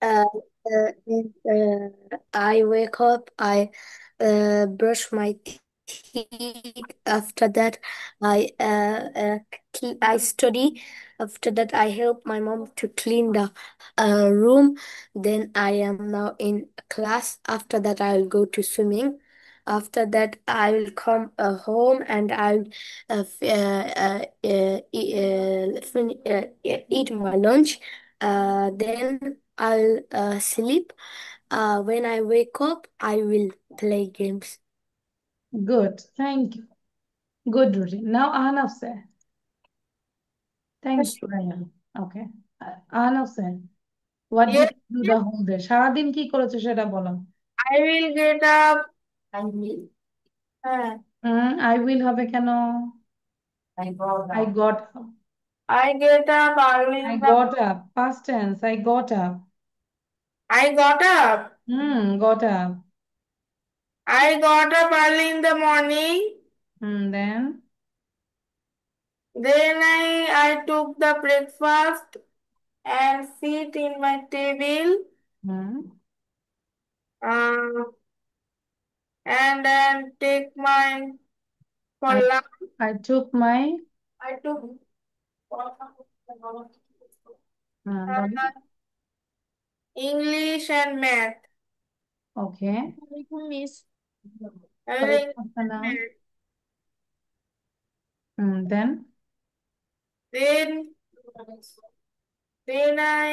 Uh, I wake up, I brush my teeth. After that, I I study. After that, I help my mom to clean the room. Then I am now in class. After that, I will go to swimming. After that, I will come home and I'll eat my lunch. Then I'll sleep. When I wake up, I will play games. Good. Thank you. Good routine. Now Arnav sir. Thank Yes. you, Ryan. Okay. Arnav sir. What Yes, did you do the whole day? সারাদিন কি করেছো সেটা বলো। I will get up. I will. I will হবে কেন? I got I up. got up. I get up early I in the. got up. Past tense. I got up. I got up. Got up. I got up early in the morning. Then. Then I took the breakfast and sit in my table. Hmm. Uh, and then take my for I lunch. I took my I took body. English and math. Okay. Miss. Sorry, English and now. math. Then. Then then I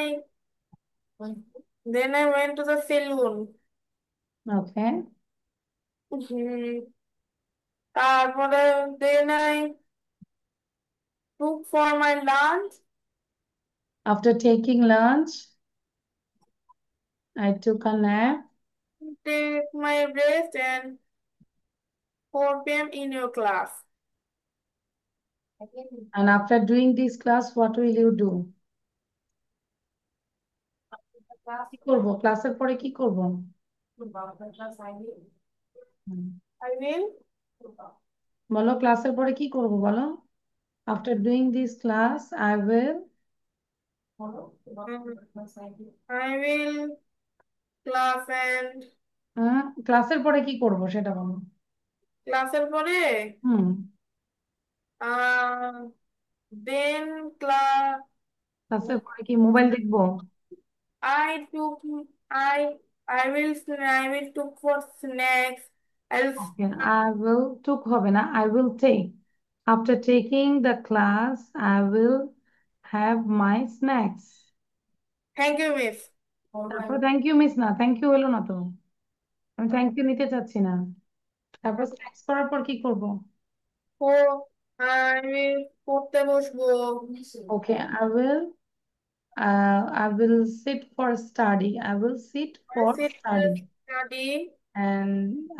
then I went to the saloon. Okay. হুম, তারপরে then I took for my lunch, After taking lunch, I took a nap. take my rest and 4 p.m. in your class. And after doing this class, what will you do? কি করব? ক্লাসের পরে কি করব? হুম। I will বলো ক্লাসের পরে কি করব বলো? After doing this class, I will I will class and ক্লাসের পরে কি করব সেটা বলো। ক্লাসের পরে হুম। আহ then class ক্লাসের পরে কি মোবাইল দেখবো? I took I I will took for snacks. I'll Okay, I will took হবে না, I will take. After taking the class, I will have my snacks. thank you, miss. তারপর thank you miss না, thank you হলো না তো। আমি thank you নিতে চাচ্ছি না। তারপর স্ন্যাক্স করার পর কি করব? Oh, আমি পড়তে বসবো। Okay, I will sit for study. I will sit I for sit to study study. and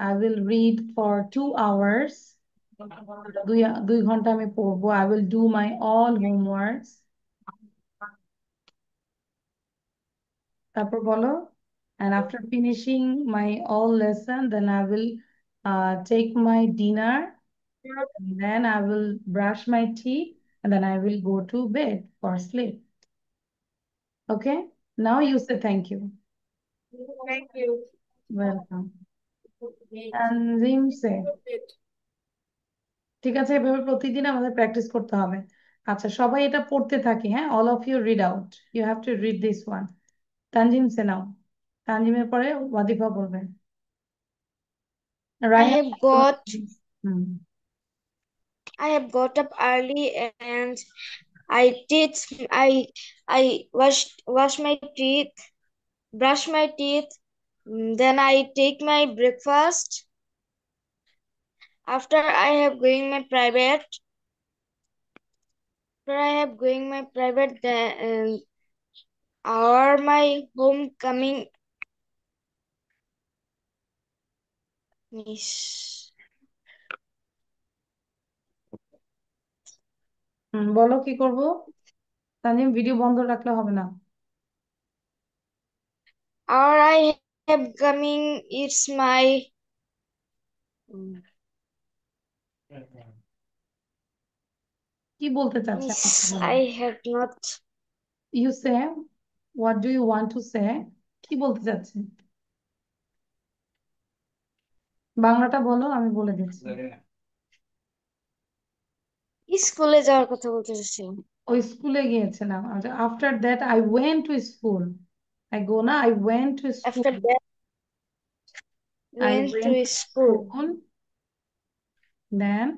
I will read for 2 hours. দুই ঘন্টা আমি পড়বো। I will do my all homeworks. তারপর বলো, and after finishing my all lesson, then I will take my dinner, and then I will brush my teeth, and then I will go to bed for sleep. Okay? Now you say thank you. Thank you. Welcome. Tanzim say. ঠিক আছে, এভাবে প্রতিদিন আমাদের practice করতে হবে। আচ্ছা, সবাই এটা পড়তে থাকি, হ্যাঁ? All of you read out, you have to read this one. Tanzim say now. তানজিমের পরে ওয়াদিফা বলবেন। I Raihan. have got hmm. I have got up early and I teach I wash my teeth, brush my teeth, then I take my breakfast. After I have going my private, after I have going my private, then or my homecoming is বলো কি করব? Tanzim video বন্ধ রাখলে হবে না। or I have coming it's my কি বলতে চাচ্ছে আমাকে miss বলো। I have not you say What do you want to say? কি বলতে চাচ্ছেন? বাংলাটা বলো, আমি বলে দিচ্ছি। স্কুলে যাওয়ার কথা বলতে চাচ্ছিলাম। ওই স্কুলে গিয়েছিলাম। আচ্ছা, after that I went to school. I go না, I went to school. After that, I went went to to school. School, then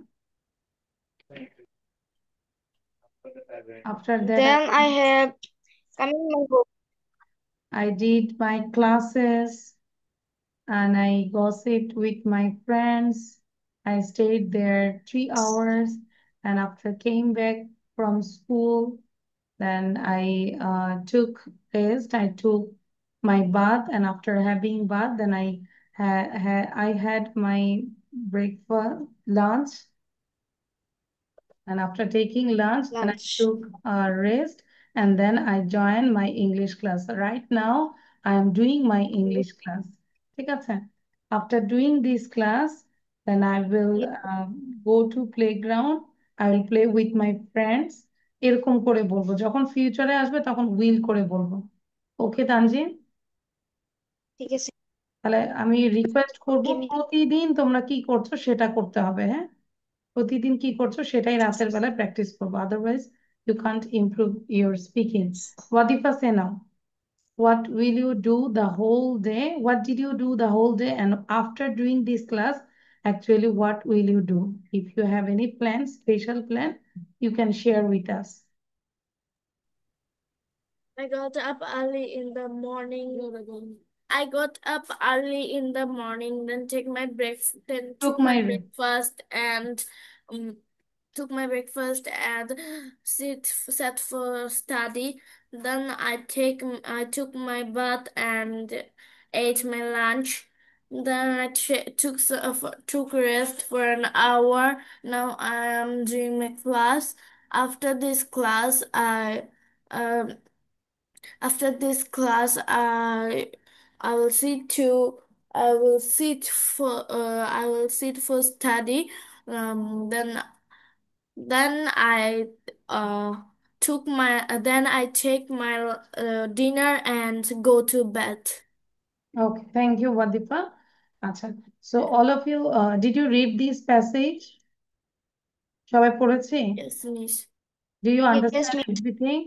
after that Then I have coming my home. I did my classes and I gossiped with my friends. I stayed there 3 hours, and after came back from school, then I took rest. I took my bath, and after having bath, then I had my breakfast, lunch, and after taking lunch, then I Lunch. took a rest, and then I joined my English class. Right now, I am doing my English class. ঠিক আছে? After doing this class, then I will Yeah. go to playground. I will play with my friends. এরকম করে বলবো, যখন ফিউচারে আসবে তখন will করে বলবো। ওকে তানজিম? ঠিক আছে। তাহলে আমি রিকোয়েস্ট করব, ওকে প্রতিদিন তোমরা কি করছো সেটা করতে হবে, হ্যাঁ? প্রতিদিন কি করছো সেটাই রাতের বেলায় প্র্যাকটিস করবো, otherwise you can't improve your speaking. Wadifa say now, what will you do the whole day, what did you do the whole day, and after doing this class, actually what will you do? If you have any plan, special plan, you can share with us. I got up early in the morning. I got up early in the morning, then Took took my my breakfast and um, sat for study. Then I took my bath and ate my lunch. Then took rest for an hour. Now I am doing my class. After this class, um after this class, I will sit for study. Then I then I take my dinner and go to bed. Okay, thank you, Wadifa. আচ্ছা, so all of you, did you read this passage? সবাই পড়েছি? Yes, Miss. Do you Yes, understand miss. everything?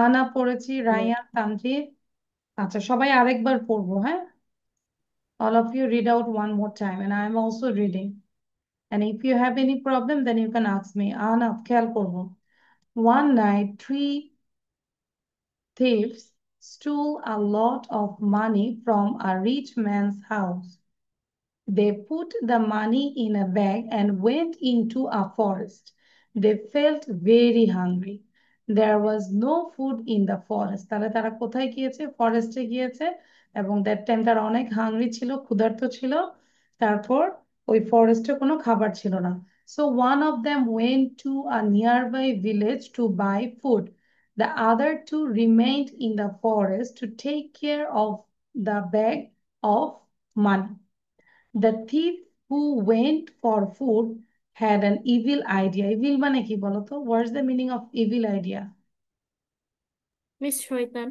আনা পড়েছি, Yes. Ryan, Tanvir. আচ্ছা, সবাই আরেকবার পড়বো, হ্যাঁ? All of you read out one more time, and I am also reading. And if you have any problem, then you can ask me. আনা, খেয়াল করবো। One night, three thieves stole a lot of money from a rich man's house. They put the money in a bag and went into a forest. They felt very hungry. There was no food in the forest. তাহলে তারা কোথায় গিয়েছে? ফরেস্টে গিয়েছে, এবং that time তারা অনেক hungry ছিল, ক্ষুধার্ত ছিল। তারপর ওই ফরেস্টে কোনো খাবার ছিল না। So one of them went to a nearby village to buy food. The other two remained in the forest to take care of the bag of money. The thief who went for food had an evil idea. Evil মানে কি বলতো? What's the meaning of evil idea? Miss Shwetan.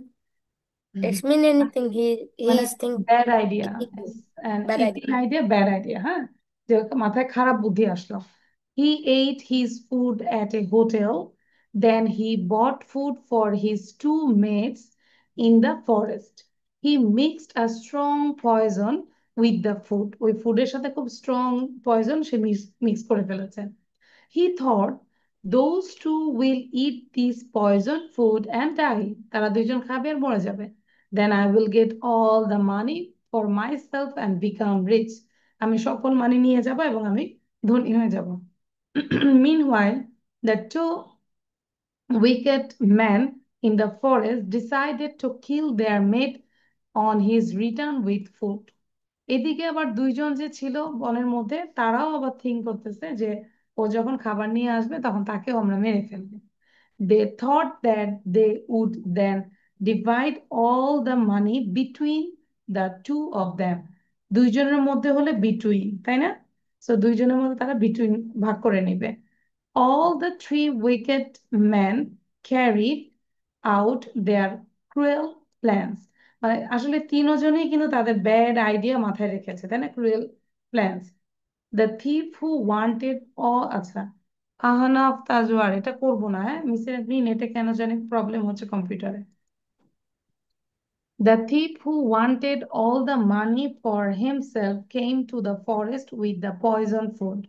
It's mean anything. মানে He's thinking bad idea, evil. an Bad idea. evil idea, bad idea, হ্যাঁ? যে মাথায় খারাপ বুদ্ধি আসলো। He ate his food at a hotel. Then he bought food for his two mates in the forest. He mixed a strong poison with the food. ওই ফুডের সাথে খুব স্ট্রং পয়জন সে মিক্স করে ফেলেছে। He thought those two will eat this poison food and die. তারা দুইজন খাবে আর মরে যাবে। Then I will get all the money for myself and become rich. আমি সকল মানি নিয়ে যাব এবং আমি ধনী হয়ে যাব। Meanwhile, the two wicked men in the forest decided to kill their mate on his return with food. এদিকে আবার দুইজন যে ছিল বনের মধ্যে, তারাও আবার থিঙ্ক করতেছে যে ও যখন খাবার নিয়ে আসবে তখন তাকেও আমরা মেরে ফেলবো। They thought that they would then divide all the money between the two of them. দুইজনের মধ্যে হলে বিটুইন, তাই না? সো দুইজনের মধ্যে তারা বিটুইন ভাগ করে নেবে। All the three wicked men carried out their cruel plans. মানে আসলে তিনজনই কিন্তু তাদের ব্যাড আইডিয়া মাথায় রেখেছে, তাই না? Cruel plans. The thief who wanted আচ্ছা, আহনাফ তাজওয়ার, এটা করবো না। হ্যাঁ মিসের আপনি নেটে কেন জানি প্রবলেম হচ্ছে কম্পিউটারে। The thief who wanted all the money for himself came to the forest with the poison food.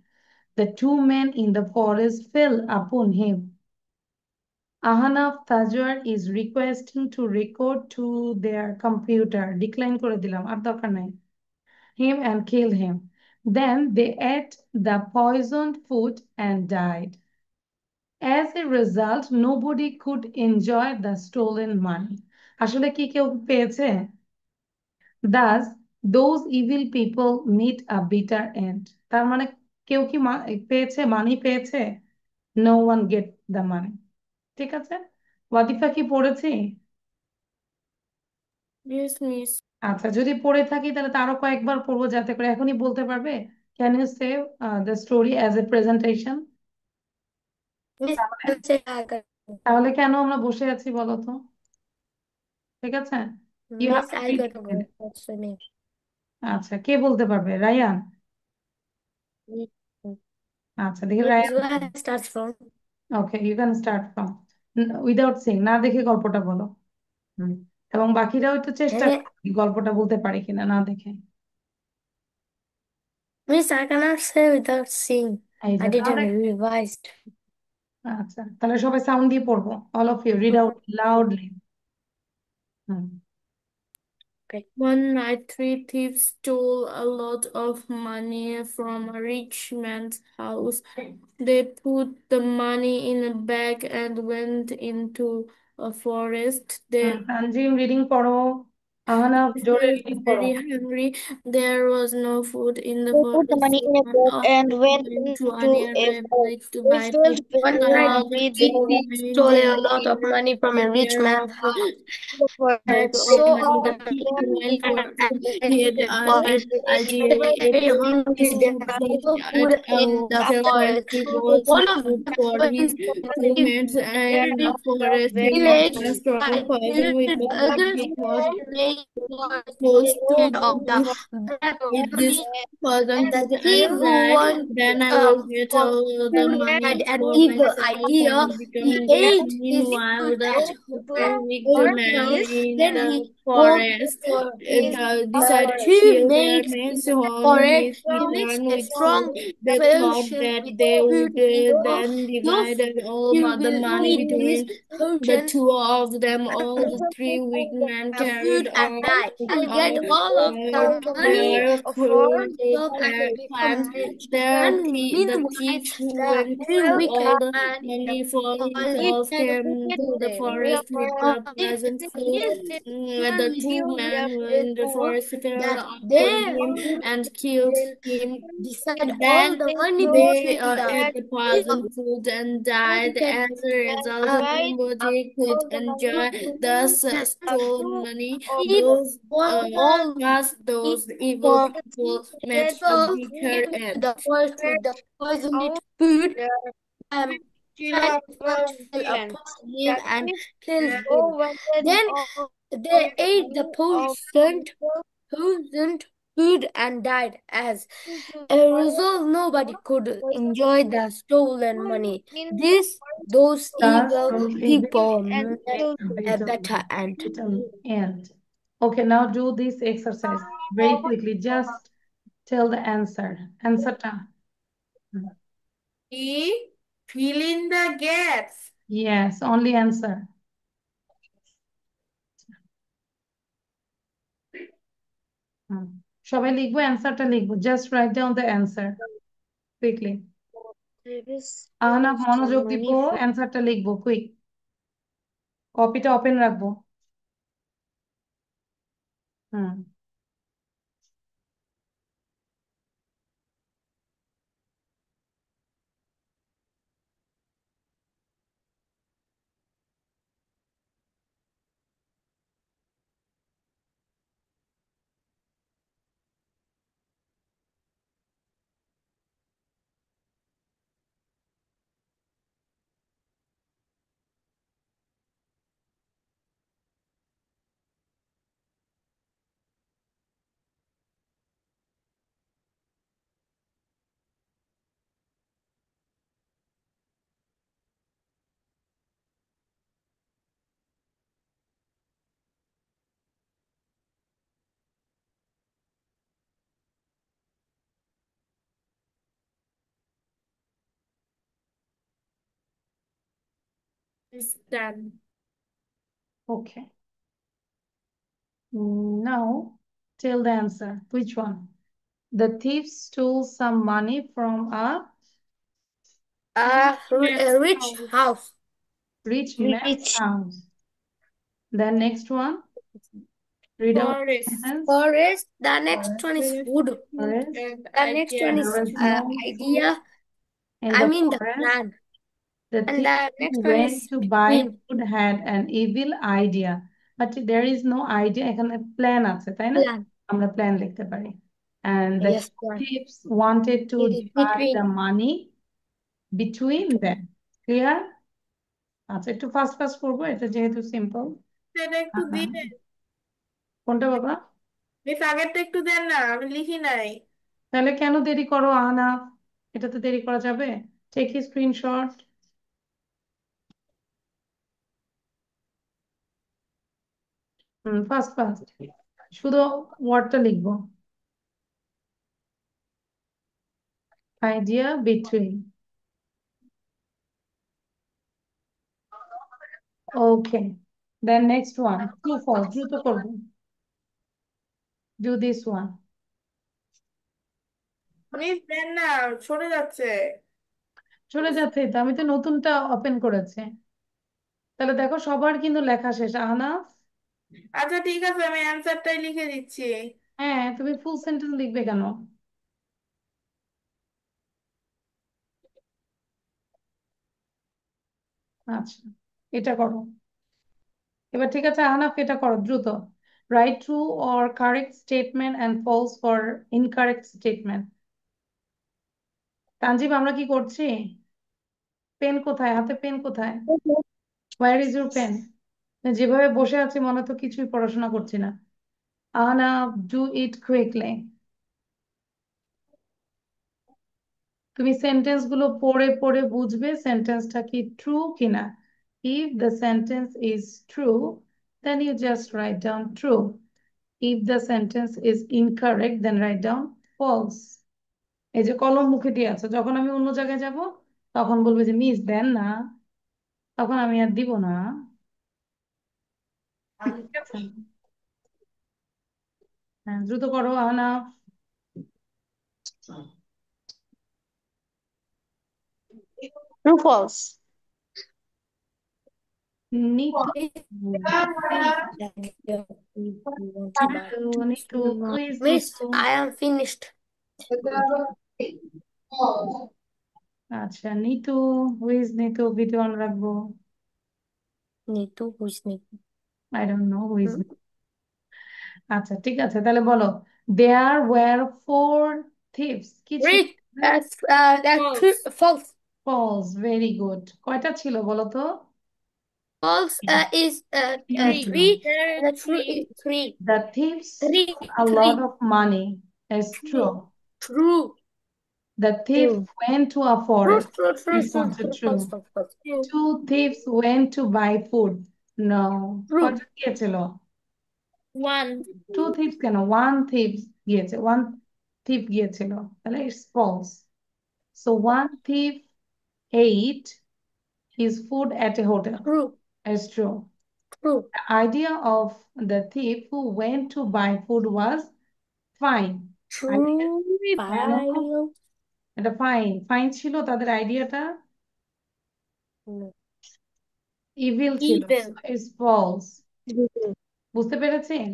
The two men in the forest fell upon him. Ahanaf Tajwar is requesting to record to their computer. Decline করে দিলাম, আর দরকার নাই। Him and kill him. Then they ate the poisoned food and died. As a result, nobody could enjoy the stolen money. আসলে কি কেউ পেয়েছে? Thus, those evil people meet a bitter end. তার মানে কেউ কি পেয়েছে, মানি পেয়েছে? No one get the money. ঠিক আছে, ওয়াদিফা কি পড়েছি? Yes, miss. আচ্ছা, যদি পড়ে থাকি তাহলে তো আরো কয়েকবার পড়বো, যাতে করে এখনই বলতে পারবে। Can you say the story as a presentation? Miss, I'll say I got তাহলে কেন আমরা বসে আছি বলো তো? ঠিক আছে, you have Miss, to I রিড। gotta go. What's the name? আচ্ছা, কে বলতে পারবে? রায়ান? আচ্ছা, দেখি Miss, Rayan. where I start from? Okay, you can start from without seeing, না দেখে গল্পটা বলো। হুম। এবং বাকিরাও একটু চেষ্টা Eh, করি গল্পটা বলতে পারি কিনা না দেখে। Miss, I cannot say without seeing. এই I যে didn't তাহলে, revise. আচ্ছা তাহলে সবাই সাউন্ড দিয়ে পড়বো। All of you read out loudly. Hmm. Okay. One night, three thieves stole a lot of money from a rich man's house. They put the money in a bag and went into a forest. They Tanzim reading পড়ো। আহানা জোরে were reading পড়ো। very hungry. There was no food in the They put the forest, money so in a one bag of and them went went to a into a nearby forest. village to They buy felt food. very One night, hungry. three They went thieves into stole a lot of money from a rich man's house. the Bag forest. of So money. The thief then went they for food. He had forest. Algeria. They Very went hungry. to So buy he food at a in the water forest. factory So bought the some food for his roommates, and in the forest he found village a strong poison with the food others he thought made supposed to food of the eat this poison and food thief and who die. want Then I will get for all the food money had an for evil myself idea. and become He great. ate his Meanwhile, food the and two to wicked men forest. in Then the he go forest for his decided to three kill their mates in mates the on forest. his He mixed return a with food. strong They thought potion that with they would food. He goes, then those divide all he the will money eat his between the potion two of them. All the three weak men carried food and on die and get all of the money their for cruel and plans. become rich. The Meanwhile, thieves who the went to wicked all the man money for he himself came to the in the forest with forest. the pleasant food. The two Kill men them in the so forest fell that upon they him and killed will him. decide all Then the money they between ate the the thieves poison food and died. As a result, divide nobody could all the money enjoy the between the stolen two money. of all Those evil for people met a people bitter into end. the forest with the poisoned food. Um, and first fell upon him and killed him. Then they ate the poisoned food and died. As a result, nobody could enjoy the stolen money. Those Thus, evil those evil people met a a bitter, better end. bitter end. Okay, now do this exercise very quickly. Just tell the answer. Answer টা। E. Fill in the gaps. Yes, only answer. হুম। সবাই লিখবো, অ্যান্সারটা লিখবো। Just write down the answer quickly. Ahnaf মনোযোগ দিব, অ্যান্সারটা লিখবো quick. কপিটা ওপেন রাখবো। হুম। It's done. Okay. Now, tell the answer. Which one? The thief stole some money from A rich house. rich man's Rich house. Then next one, read out the Forest. sentence. Forest. The next Forest. one is wood. Forest. The next one There is was no food idea. in I the mean the forest. plan. The And thief the who next one went is to buy between. food had an evil idea. But there is no idea. এখানে plan আছে, তাই না? Plan. আমরা plan লিখতে পারি. And the Yes, plan. thieves wanted to It is divide the between. money between them. Clear? আচ্ছা, একটু fast fast করবো, এটা যেহেতু সিম্পল। সেটা একটু দিন। কোনটা বাবা? মিস আগেরটা একটু দেন না, আমি লিখি নাই। তাহলে কেন দেরি করো আহনা? এটা তো দেরি করা যাবে। Take a screenshot. Fast fast শুধু ওয়ার্ডটা লিখবো। Idea between. Okay. Then next one. True, false. দ্রুত করবো। Do this one. মিস দেন না, সরে যাচ্ছে। চলে যাচ্ছে তো, আমি তো নতুনটা ওপেন করেছি। তাহলে দেখো সবার কিন্তু লেখা শেষ। আহনা, আচ্ছা ঠিক আছে, আমি অ্যান্সারটাই লিখে দিচ্ছি। হ্যাঁ, তুমি ফুল সেন্টেন্স লিখবে কেন? আচ্ছা, এটা করো। এবার ঠিক আছে আহনাফ, এটা করো দ্রুত। Write true or correct statement and false for incorrect statement. Tanjib, আমরা কি করছি? পেন কোথায়? হাতে পেন কোথায়? Where is your pen? যেভাবে বসে আছি মনে তো কিছুই পড়াশোনা করছি না। Ahna, do it quickly. তুমি সেন্টেন্স গুলো পড়ে পড়ে বুঝবে সেন্টেন্সটা কি ট্রু কিনা। If the sentence is true, then you just write down true. If the sentence is incorrect, then write down false. এই যে কলম মুখে দিয়ে আছে, যখন আমি অন্য জায়গায় যাব তখন বলবে যে মিস দেন না, তখন আমি আর দিব না। ঠিক আছে? হ্যাঁ, দ্রুত করো Ahna. true false. Nitu, Nitu, quiz Miss, Nitu. I am finished. আচ্ছা Nitu, who is Nitu, video on রাখবো। Nitu, who is Nitu? I don't know who is. আচ্ছা ঠিক আছে, তাহলে বলো। There were four thieves. কি ছিল? Read. That's false. False, very good. কয়টা ছিল বলো তো? False is তিনটা। three. There And is the true is three. three. The thieves Three. stole a lot Three. of money. It's true. True. The thief True. went to a True, forest. true, true, It's true, also true. true. False, false, false. True. Two thieves went to buy food. No. True. কয়টা গিয়েছিল? One. Two thieves কেন? One thief গিয়েছে। One thief গিয়েছিল। তাহলে it's false. So one thief ate his food at a hotel. True. It's true. True. The idea of the thief who went to buy food was fine. Idea True. কেন? File. এটা fine, fine ছিল তাদের আইডিয়াটা, No. Evil ছিল। Evil. It's false. বুঝতে পেরেছেন?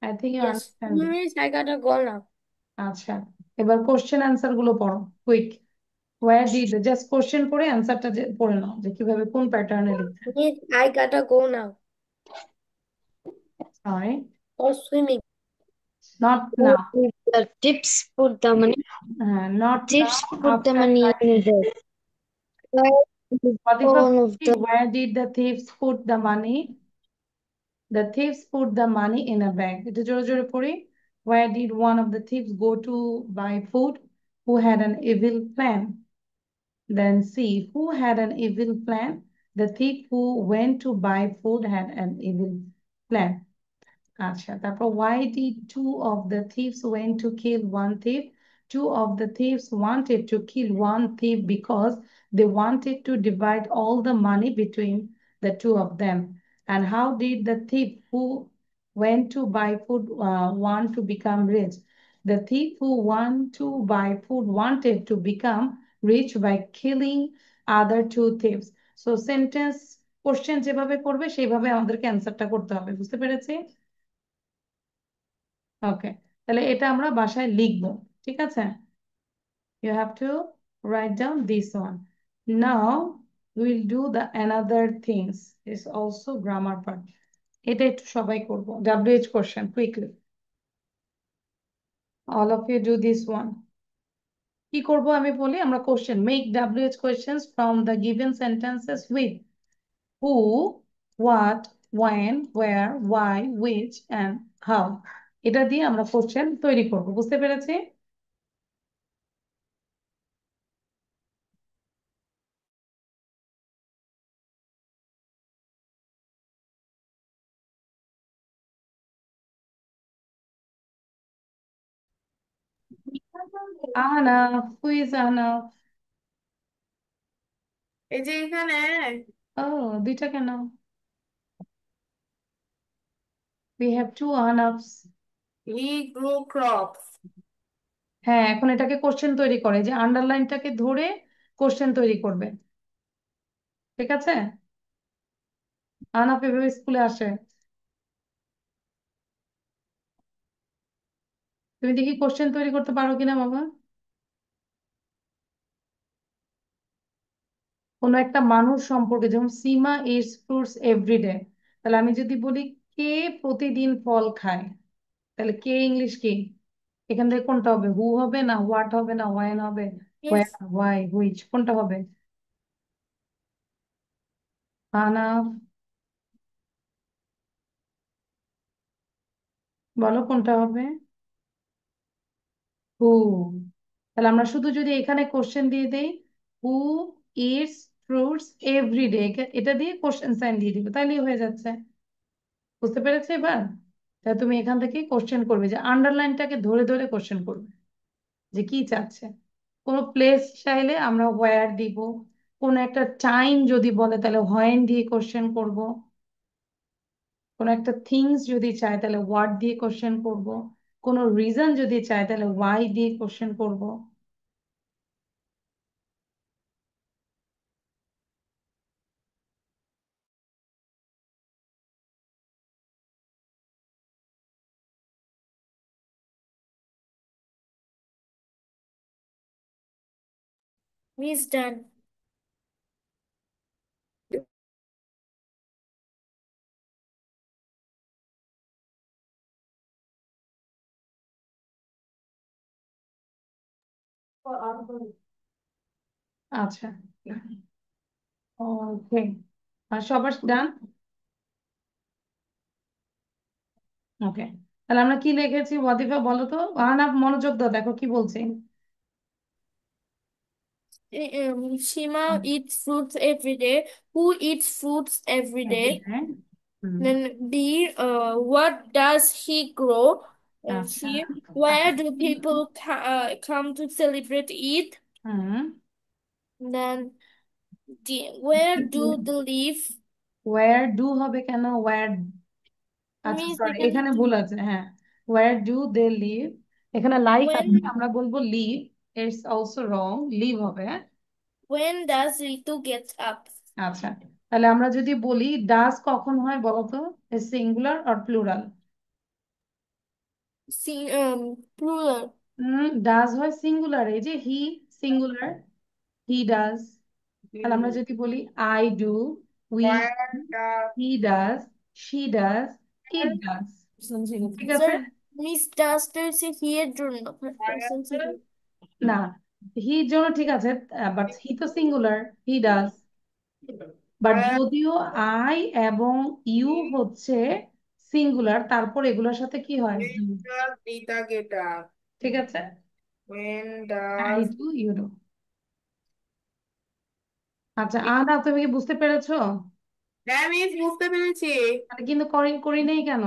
I think you Yes. Understand. Miss, I gotta go now. আচ্ছা, এবার কোশ্চেন অ্যান্সার গুলো পড়ো quick. Wire did, just question পড়ে অ্যান্সারটা পড়ে নাও যে কিভাবে কোন প্যাটার্নে লিখতে। Miss, I gotta go now. Sorry, Or swimming. Not now. The tips put the money. হ্যাঁ, not Tips now, put the after money in learning. the Latifa, one of the where did the thieves put the money? The thieves put the money in a bag. এটা জোরে জোরে পড়ি। Where did one of the thieves go to buy food? Who had an evil plan? Then C, who had an evil plan? The thief who went to buy food had an evil plan. আচ্ছা, তারপর why did two of the thieves went to kill one thief? Two of the thieves wanted to kill one thief because They wanted to divide all the money between the two of them. And how did the thief who went to buy food want to become rich? The thief who want to buy food wanted to become rich by killing other two thieves. So sentence question যেভাবে করবে সেইভাবে আমাদেরকে অ্যান্সারটা করতে হবে, বুঝতে পেরেছি? ওকে, তাহলে এটা আমরা বাসায় লিখবো, ঠিক আছে? You have to write down this one. Now we'll do the another things. It's also grammar part. এটা একটু সবাই করবো। WH question quickly. All of you do this one. কি করব আমি বলি, আমরা question make WH questions from the given sentences with who, what, when, where, why, which, and how. এটা দিয়ে আমরা কোশ্চেন তৈরি করব, বুঝতে পেরেছি? Ahnaf, who is Ahnaf? এই যে এখানে ও, দুইটা কেন? We have two Ahnafs. He grow crops. হ্যাঁ, এখন এটাকে কোশ্চেন তৈরি করে, যে আন্ডারলাইনটাকে ধরে কোশ্চেন তৈরি করবে, ঠিক আছে? আহনাফ এভাবে স্কুলে আসে। তুমি দেখি কোশ্চেন তৈরি করতে পারো কিনা বাবা। কোনো একটা মানুষ সম্পর্কে, যেমন সীমা ইটস ফ্রুটস এভরিডে, তাহলে আমি যদি বলি কে প্রতিদিন ফল খায়, তাহলে কে ইংলিশ কি? এখান থেকে কোনটা হবে? হু হবে না হোয়াট হবে না ওয়েন হবে? ইটস ওয়ের, হোয়াই, হুইচ, কোনটা হবে? আহনাফ বলো কোনটা হবে? হু। তাহলে আমরা শুধু যদি এখানে কোশ্চেন দিয়ে দেই হু ইটস ফ্রুটস এভরিডে, এটা দিয়ে কোশ্চেন সাইন দিয়ে দিব, তাইলেই হয়ে যাচ্ছে। বুঝতে পেরেছো এবার? তাহলে তুমি এখান থেকে কোশ্চেন করবে, যে আন্ডারলাইনটাকে ধরে ধরে কোশ্চেন করবে যে কি চাচ্ছে। কোনো প্লেস চাইলে আমরা হোয়ার দিব, কোনো একটা টাইম যদি বলে তাহলে হোয়েন দিয়ে কোশ্চেন করব, কোনো একটা থিংস যদি চায় তাহলে হোয়াট দিয়ে কোশ্চেন করব, কোনো রিজন যদি চায় তাহলে ওয়াই দিয়ে কোশ্চেন করব। মিস ডান। আচ্ছা, ওকে, আর সবার ডান? ওকে, তাহলে আমরা কি লিখেছি ওয়াদিফা বলো তো। আহনাফ মনোযোগ দাও, দেখো কি বলছি। Shima eats fruits every day. Who eats fruits every day? হ্যাঁ, হুম, Then B, what does he grow? আচ্ছা, C, where do people come to celebrate Eid? Hmm, Then D, where do they live? War do হবে কেন? War, আচ্ছা Miss, sorry, এখানে এখানে তো ভুল আছে, হ্যাঁ। ওয়ার ডু দে লিভ, এখানে লাইফ আছে, when আমরা বলবো live. It's also wrong, live হবে, হ্যাঁ? when does Ritu get up? আচ্ছা, তাহলে আমরা যদি বলি ডাস কখন হয় বলো তো, সিঙ্গুলার আর প্লুরাল? See, plural. ডাজ হয় সিঙ্গুলার, এই যে হি সিঙ্গুলার, হি ডাজ। তাহলে আমরা যদি বলি I do, we, he does, she does, it does, ঠিক আছে? Sir, Miss does to say here জন্য present simple. না, হি জন্য ঠিক আছে, বাট হি তো সিঙ্গুলার, হি ডাজ। বাট যদিও আই এবং ইউ হচ্ছে সিঙ্গুলার, তারপর এগুলোর সাথে কি হয়? Do। Rita get up? ঠিক আছে, When I does do, you do. আচ্ছা আদা, তুমি কি বুঝতে পেরেছো? হ্যাঁ মিস বুঝতে পেরেছি। তাহলে কিন্তু করি করি নেই কেন?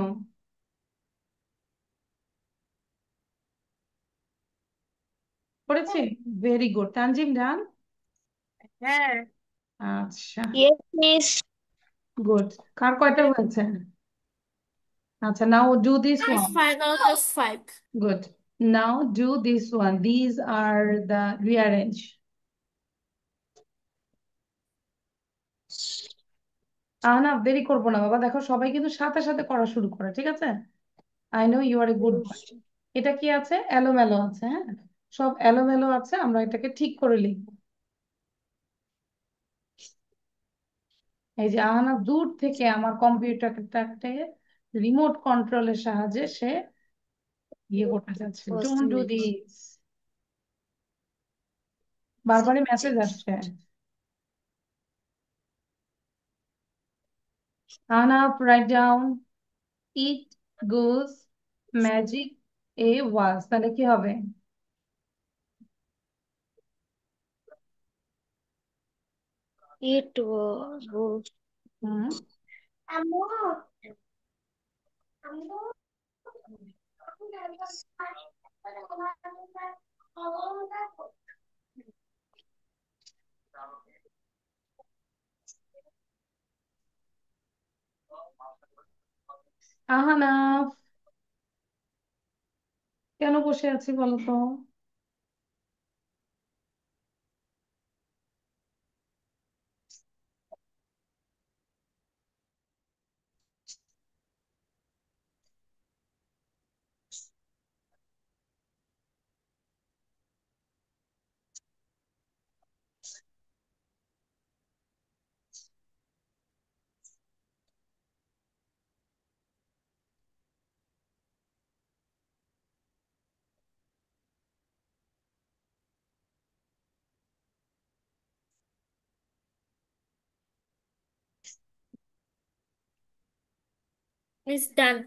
করেছি, ভেরি গুড। তানজিম ডান? হ্যাঁ। আচ্ছা, Yes, miss. গুড। কার কয়টা হয়েছে? আচ্ছা, now do this Miss, one. 5 out of 5. Good. Now do this one. These are the rearrange. না দেরি করবো না বাবা, দেখো সবাই কিন্তু সাথে সাথে করা শুরু করে, ঠিক আছে? I know you are a good boy. এটা কি আছে? এলোমেলো আছে, হ্যাঁ, সব এলোমেলো আছে, আমরা এটাকে ঠিক করে লিখবো। এই যে আহনাফ দূর থেকে আমার কম্পিউটারটাকে রিমোট কন্ট্রোলের সাহায্যে সে ইয়ে করতে যাচ্ছে। Don't do this. বারবারই মেসেজ আসছে। Ahnaf write down it goes magic a was, তাহলে কি হবে? It was. হুম, আহনাফ কেন বসে আছি বলো তো? Miss, done.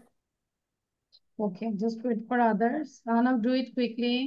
Okay, just wait for others. Ahnaf, do it quickly.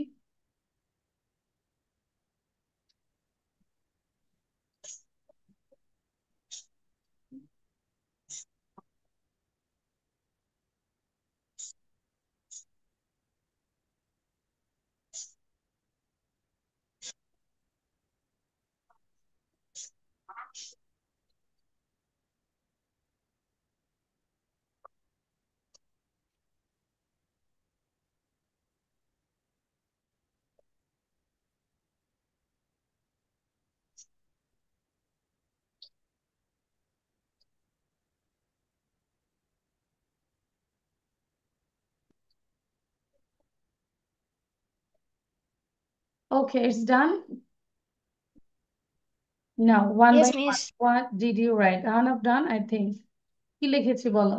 Okay, it's done. Now, one by Yes, one, miss. what did you write? Ahnaf done, I think. কি লিখেছি বলো?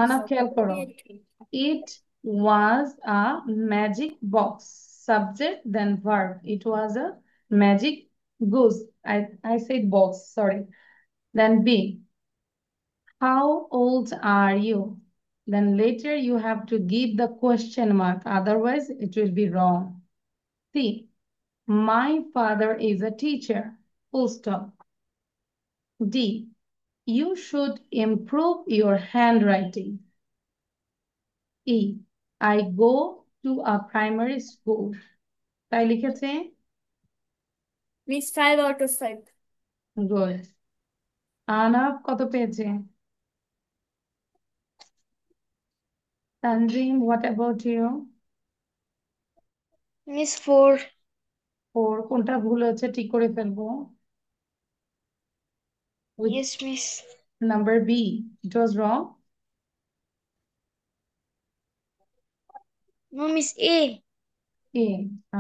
আহনাফ খেয়াল করো। It was a magic box. Subject, then verb. It was a magic goose. I said box, sorry. Then B. How old are you? Then later you have to give the question mark, otherwise it will be wrong. C. My father is a teacher. Full stop. D. You should improve your handwriting. E. I go to a primary school. তাই লিখেছে? Miss, 5 out of 5. Good. আনাফ কত পেয়েছে? Tanzim, what about you? Miss 4. ওর কোনটা ভুল হয়েছে ঠিক করে ফেলবো। With Yes, miss. number B, it was wrong. No, miss A. A,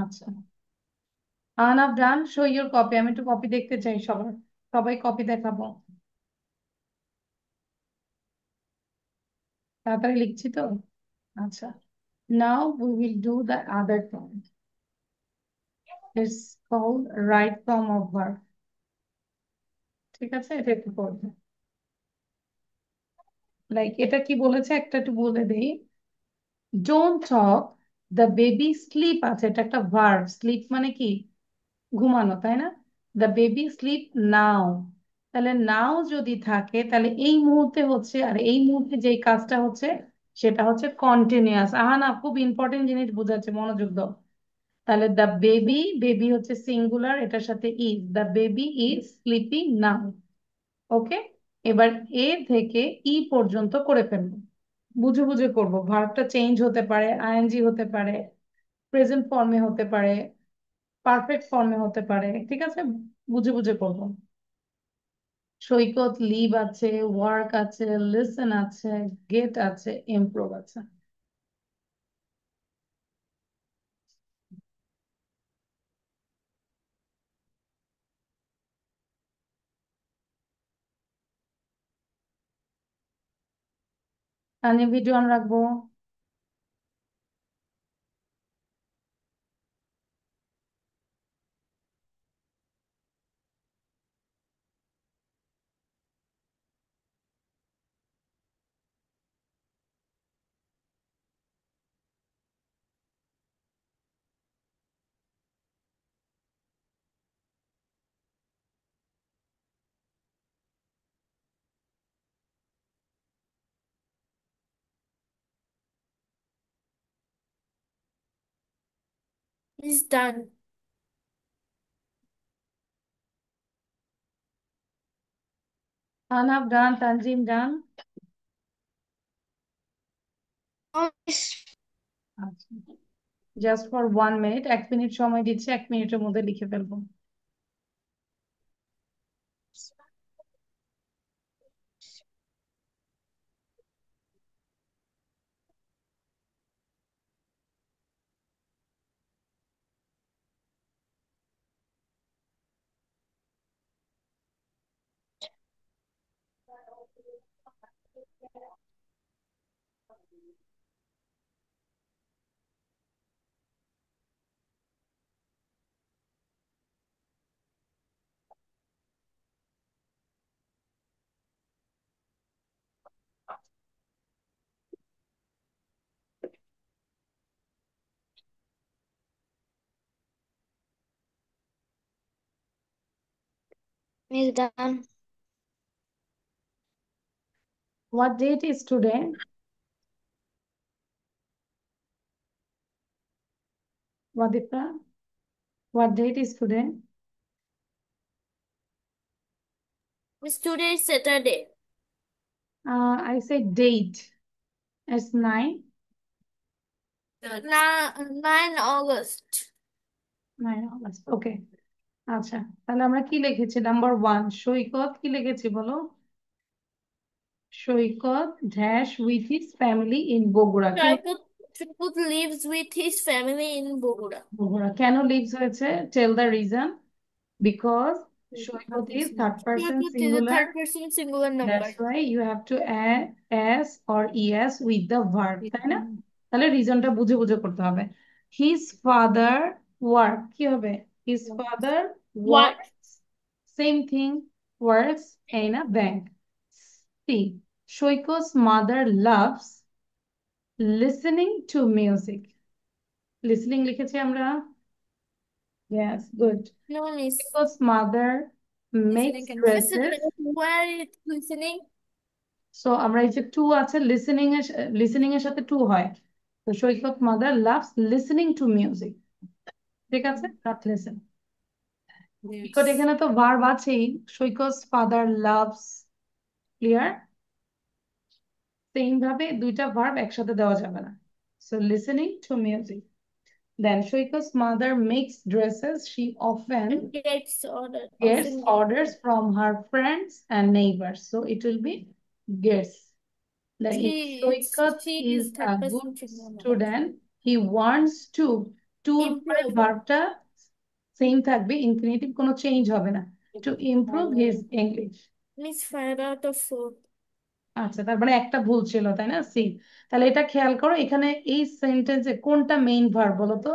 আচ্ছা। আনাফ ডান, শো ইউর কপি। আমি একটু কপি দেখতে চাই সবার। সবাই কপি দেখাবো। তাড়াতাড়ি লিখছি তো। আচ্ছা, now we will do the other thing. It's called right form of verb. ঠিক আছে, এটা একটু করবো। লাইক এটা কি বলেছে একটা একটু বলে দেই। Don't talk, the baby slip আছে, এটা একটা ভার্ব। স্লিপ মানে কি? ঘুমানো, তাই না? দ্য বেবি স্লিপ নাও, তাহলে নাও যদি থাকে তাহলে এই মুহূর্তে হচ্ছে, আর এই মুহূর্তে যেই কাজটা হচ্ছে সেটা হচ্ছে কন্টিনিউয়াস। আহা না, খুব ইম্পর্টেন্ট জিনিস বোঝাচ্ছে, মনোযোগ দাও। তাহলে দ্য বেবি, বেবি হচ্ছে সিঙ্গুলার, এটার সাথে is, the baby is sleeping now. Okay, এবার এ থেকে ই পর্যন্ত করে ফেলবো, বুঝে বুঝে করবো। ভার্বটা চেঞ্জ হতে পারে, আইএনজি হতে পারে, প্রেজেন্ট ফর্মে হতে পারে, পারফেক্ট ফর্মে হতে পারে, ঠিক আছে? বুঝে বুঝে করবো। সৈকত লিভ আছে, ওয়ার্ক আছে, লিসেন আছে, গেট আছে, ইমপ্রুভ আছে। আমি ভিডিও অন রাখবো। It's done. Anab done, Tanzim done. আচ্ছা, জাস্ট ফর 1 মিনিট, 1 মিনিট সময় দিচ্ছি, 1 মিনিটের মধ্যে লিখে ফেলবো। Miss done. What date is today? Wadipra, what date is today? Miss, today is Saturday. I say date as 9. 9 August. 9 August. Okay. আচ্ছা, তাহলে আমরা কি লিখেছি? নাম্বার 1, সৈকত কি লিখেছি বলো? Saikat dash with his family in Bogura. কি Shaikut lives with his family in Bogura. Bogura কেন লিভস হয়েছে? Tell the reason. Because Saikat is third person Shaikut is a singular, third person singular number. That's why you have to add S or ES with the verb, তাই না? তাহলে রিজনটা বুঝে বুঝে করতে হবে। His father work, কি হবে? His father What? Works, same thing, works in a bank. See, সৈকত's mother loves listening to music. Listening লিখেছি আমরা? Yes, good. No, Miss. Siko's mother makes dresses. Where is listening? So আমরা এই যে two আছে, listening এর সাথে to হয়, তো Saikat mother loves listening to music, ঠিক আছে? Not listen. বিকজ এখানে তো ভার্ব আছেই, Saikat father loves, clear? Same ভাবে দুইটা ভার্ব একসাথে দেওয়া যাবে না। So listening to music. Then Shoika's mother makes dresses. She often Gets order. gets orders from her friends and neighbors. So it will be gets. Then if Shoikat She is is third a person good singular number. student, he wants to Improve. ভার্বটা same থাকবে, infinitive কোনো change হবে না, to improve his English. Miss 5 out of 4. আচ্ছা, তার মানে একটা ভুল ছিল, তাই না? সি, তাহলে এটা খেয়াল করো, এখানে এই সেন্টেন্সে কোনটা মেইন ভার্ব বলো তো?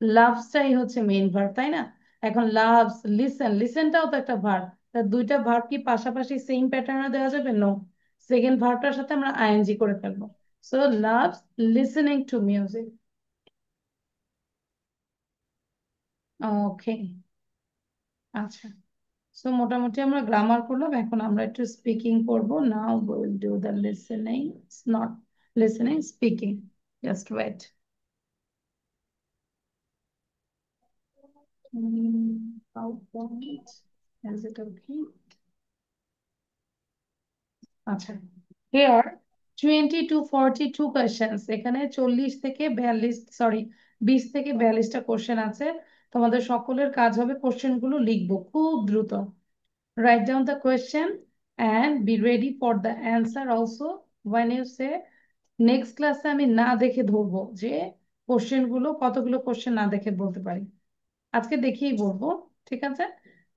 লাভসটাই হচ্ছে মেইন ভার্ব, তাই না? এখন লাভস, লিসেন, লিসেনটাও তো একটা ভার্ব, তা দুইটা ভার্ব কি পাশাপাশি সেম প্যাটার্নে দেওয়া যাবে? নো, সেকেন্ড ভার্বটার সাথে আমরা আইএনজি করে ফেলবো। So loves listening to music. Okay, আচ্ছা, সো মোটামুটি আমরা গ্রামার করলাম, এখন আমরা একটু স্পিকিং করবো। Now will do the listening, not listening, speaking. Just wait. PowerPoint. Is it okay? আচ্ছা, here 20 to 42 questions, এখানে 40 থেকে 42, সরি 20 থেকে 42টা কোশ্চেন আছে। তোমাদের সকলের কাজ হবে কোশ্চেন গুলো লিখবো খুব দ্রুত। Write down the question and be ready for the answer also when you say next ক্লাসে আমি না দেখে ধরবো যে কোশ্চেন গুলো কতগুলো কোশ্চেন না দেখে বলতে পারি। আজকে দেখেই বলবো, ঠিক আছে?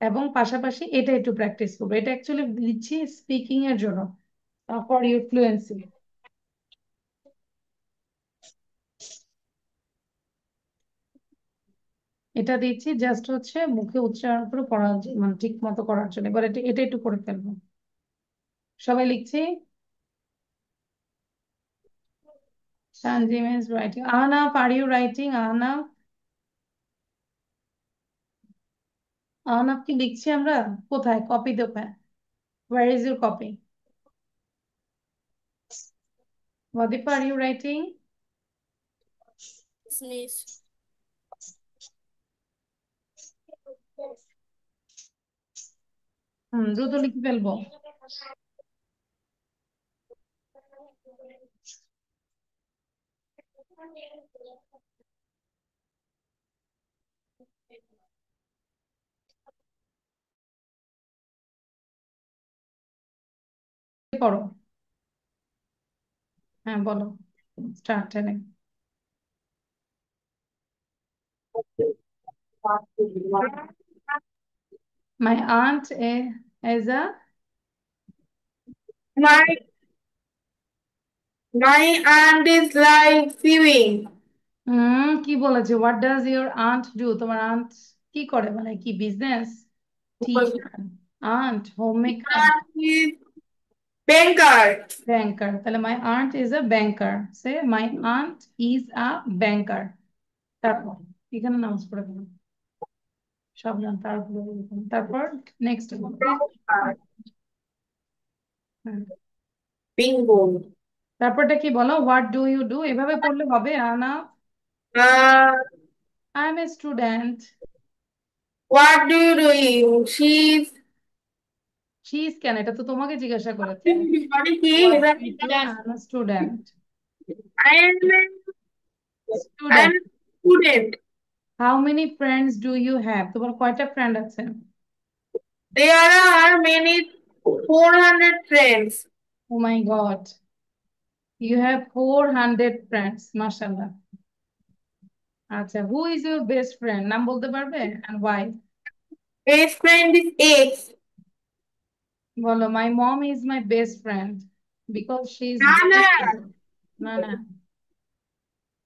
এবং পাশাপাশি এটা একটু প্র্যাকটিস করবো। এটা অ্যাকচুয়ালি দিচ্ছি স্পিকিং এর জন্য, ফর ইউর ফ্লুয়েন্সি। এটা দিচ্ছি জাস্ট হচ্ছে মুখে উচ্চারণ করে পড়ার মানে ঠিক মতো করার জন্য। এবার এটা এটা একটু করে ফেলবো। সবাই লিখছি। Sanjim is writing. Ahnaf, are you writing? Ahnaf? Ahnaf কি লিখছি আমরা? কোথায় কপি দোকান? Where is your copy? Wadifa, are you writing? Miss. দ্রুত লিখে ফেলবো। করো, হ্যাঁ বলো, স্টার্ট টেনে। My aunt is a My my aunt is like sewing. কি বলেছে? What does your aunt do? তোমার aunt কি করে, মানে কি business? Teacher, aunt, homemaker, Aunt is banker. banker। তাহলে my aunt is a banker। Say my aunt is a banker। তারপর এখানে নামাজ পড়ে গেলাম সব জান, তারপর নেক্সট। Bingo. তারপরটা কি বলো? হোয়াট ডু ইউ ডু, এভাবে পড়লে হবে আনা। Uh, I am a student. what do you do? She's শিস কেন, এটা তো তোমাকে জিজ্ঞাসা করেছে। মানে কি হোয়াট এটা do you do? I am a student. I am I am student. student. How many friends do you have, তোমার কয়টা ফ্রেন্ড আছে? There are many 400 friends. Oh my God, you have 400 friends, মাশাআল্লাহ। আচ্ছা, who is your best friend, নাম বলতে পারবে and why? Best friend is X. বলো, my mom is my best friend because she is না না very good. না না,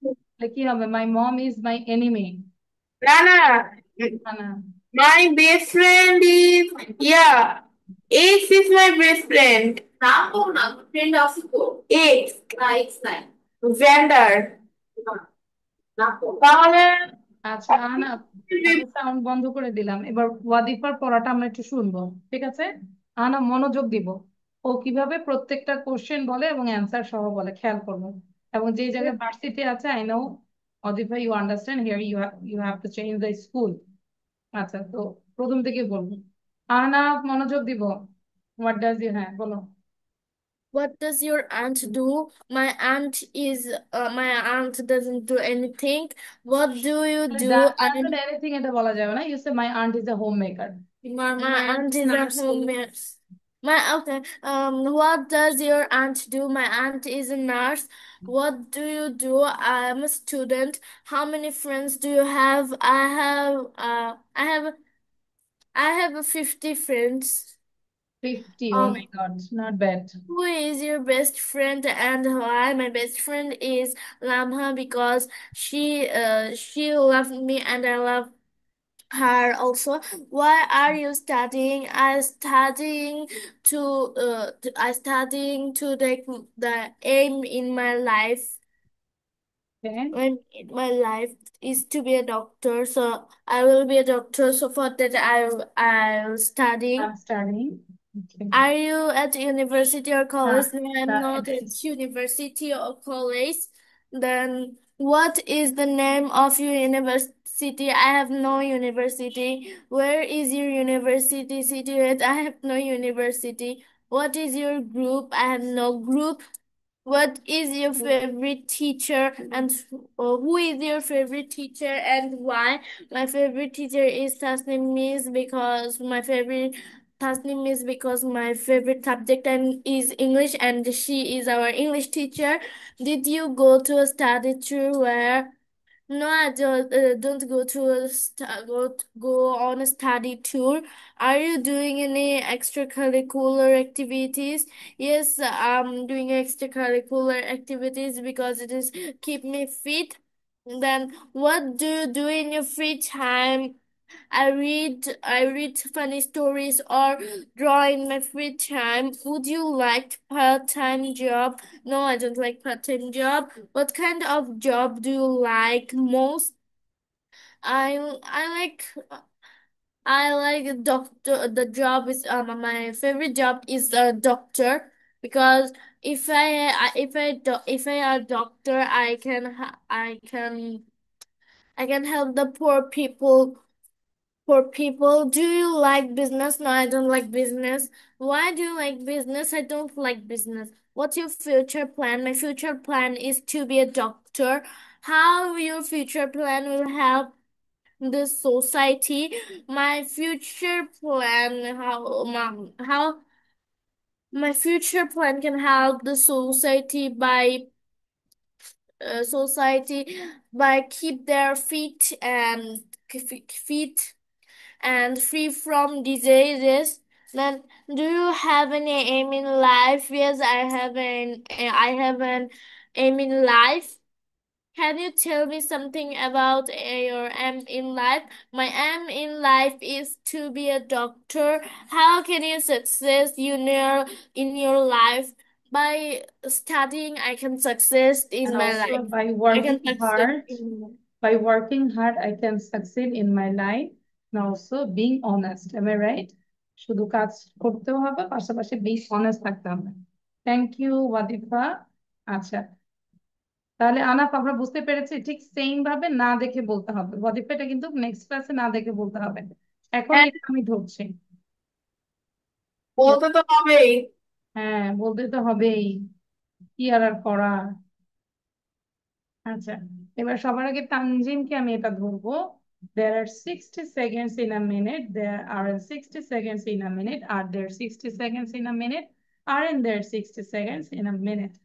তাহলে কি হবে? মাই মম ইজ মাই এনিমি। না না না না, my best friend is yeah. X is my best friend. নাম বল না ফ্রেন্ড আছে তো X না X নাই ভেন্ডার তাহলে আচ্ছা আনা, আমি সাউন্ড বন্ধ করে দিলাম। এবার ওয়াদিফার পড়াটা আমরা একটু শুনবো, ঠিক আছে? আনা মনোযোগ দিব, ও কিভাবে প্রত্যেকটা কোশ্চেন বলে এবং অ্যান্সার সহ বলে, খেয়াল করবো। এবং যে জায়গায় ভার্সিটি আছে, I know Wadifa, you understand, here you have to change the school. আচ্ছা, তো প্রথম থেকে বলবো। আনা মনোযোগ দিব। হোয়াট ডাজ ইউ, হ্যাঁ বলো। What does your aunt do? My aunt doesn't do anything. What do you do? Doesn't anything এটা বলা যাবে না, you say my aunt is a home maker. My aunt is a homemaker. My okay. What does your aunt do? My aunt is a nurse. What do you do? I'm a student. How many friends do you have? I have 50 friends. 50, oh my Um, god, not bad। who is your best friend and why? My best friend is Lamha because she loved me and I love her also. Why are you studying? I studying to the aim in my life. Okay, When my life is to be a doctor, so I will be a doctor. So for that, I'll studying. I'm studying, okay। Are you at university or না, college? No, I'm তা not এটা at university or college. Then, what is the name of your university? I have no university. Where is your university situated? I have no university. What is your group? I have no group. What is your favorite teacher and who is your favorite teacher and why? My favorite teacher is Tasnim Miss because my favorite subject and is English and she is our English teacher. Did you go to a study tour where? No, I don't go to go on a study tour. Are you doing any extracurricular activities? Yes, I'm doing extracurricular activities because it is keep me fit. Then what do you do in your free time? I read funny stories or draw in my free time. Would you like part-time job? No, I don't like part-time job. What kind of job do you like most? I like a doctor. The job is my favorite job is a doctor because if I are a doctor, I can help the poor people. Do you like business? No, I don't like business. Why do you like business? I don't like business. What's your future plan? My future plan is to be a doctor. How your future plan will help the society? My future plan, how my future plan can help the society by keep their feet and free from diseases. Then, do you have any aim in life? Yes, I have an aim in life. Can you tell me something about your aim in life? My aim in life is to be a doctor. How can you success in your life? By studying, I can success in And my also life. by I can working success hard, in by working hard, I can succeed in my life. And also being honest. Am I right? শুধু কাজ করতেও হবে, পাশাপাশি being honest থাকতে হবে। Thank you Wadifa. আচ্ছা, তাহলে আনাফ আমরা বুঝতে পেরেছি, ঠিক সেম ভাবে না দেখে বলতে হবে। ওয়াদিফা এটা কিন্তু নেক্সট ক্লাসে না দেখে বলতে হবে। এখন হ্যাঁ, এটা আমি ধরছি। বলতে তো হবেই। হ্যাঁ, বলতে তো হবেই, কি আর আর করার। আচ্ছা, এবার সবার আগে তানজিমকে আমি এটা ধরবো। There are 60 seconds in a minute. There are 60 seconds in a minute. Are there 60 seconds in a minute? Aren't there 60 seconds in a minute?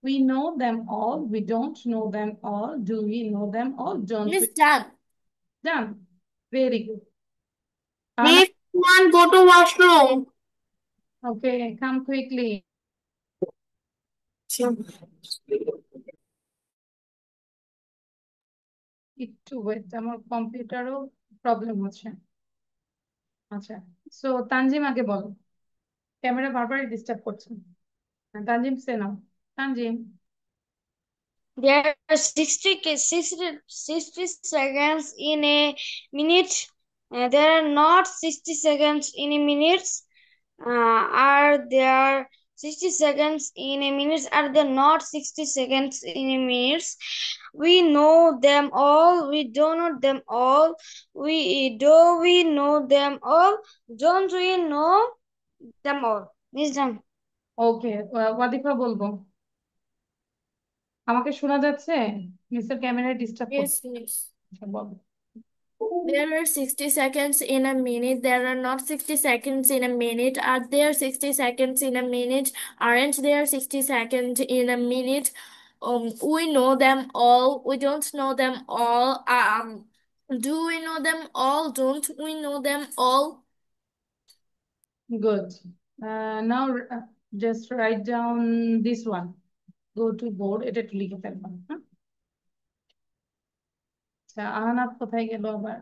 We know them all. We don't know them all. Do we know them all? Don't we? Miss Done. Done. Very good. Anna, Miss one, go to washroom. okay, come quickly. একটু wait, আমার কম্পিউটারও problem হচ্ছে। আচ্ছা, so Tanzim আগে বলো, camera বারবার disturb করছে। Tanzim say now. Tanzim. There are 60 seconds in a minute. There are not 60 seconds in a minute. Are there 60 seconds in a minute? Are there not 60 seconds in a minute? We know them all. We don't know them all. We know them all? Don't we know them all? Miss Done. ওকে, ওয়াদিফা বলবো। আমাকে শোনা যাচ্ছে? Mister camera disturb করছে। Yes, miss. আচ্ছা, বলো। There are 60 seconds in a minute. There are not 60 seconds in a minute. Are there 60 seconds in a minute? Aren't there 60 seconds in a minute? We know them all. We don't know them all. Do we know them all? Don't we know them all? Good. Now just write down this one. Go to board, এটা একটু লিখে ফেলবা। হ্যাঁ? আচ্ছা, আহনাফ কোথায় গেল আবার?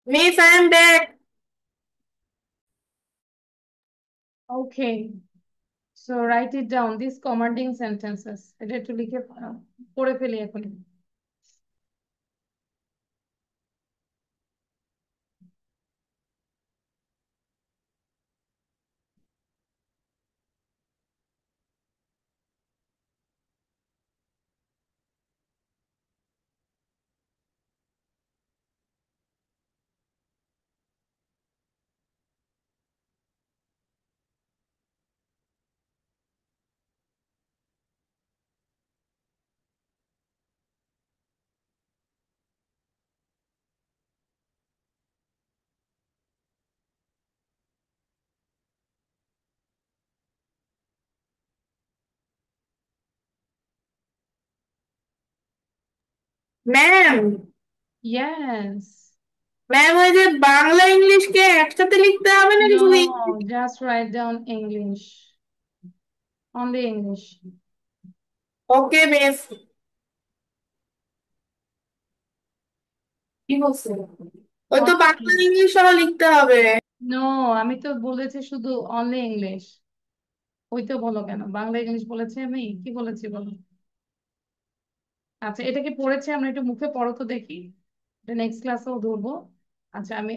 Miss, I am back. Okay. So write it down. These commanding sentences. এটা একটু লিখে পড়ে ফেলি এখন। Ma'am, Yes. ম্যাম ওই যে বাংলা ইংলিশকে একসাথে লিখতে হবে নাকি শুধু No, just write down English. Only English. ওকে মিস। কি বলছে? ওই তো বাংলা ইংলিশ সহ লিখতে হবে। No, আমি তো বলেছি শুধু only English. ওই তো বলো কেন? বাংলা ইংলিশ বলেছি আমি? কি বলেছি বলো? আচ্ছা, এটা কি পড়েছি আমরা? একটু মুখে পড়ো তো দেখি। এটা নেক্সট ক্লাসেও ধরবো। আচ্ছা, আমি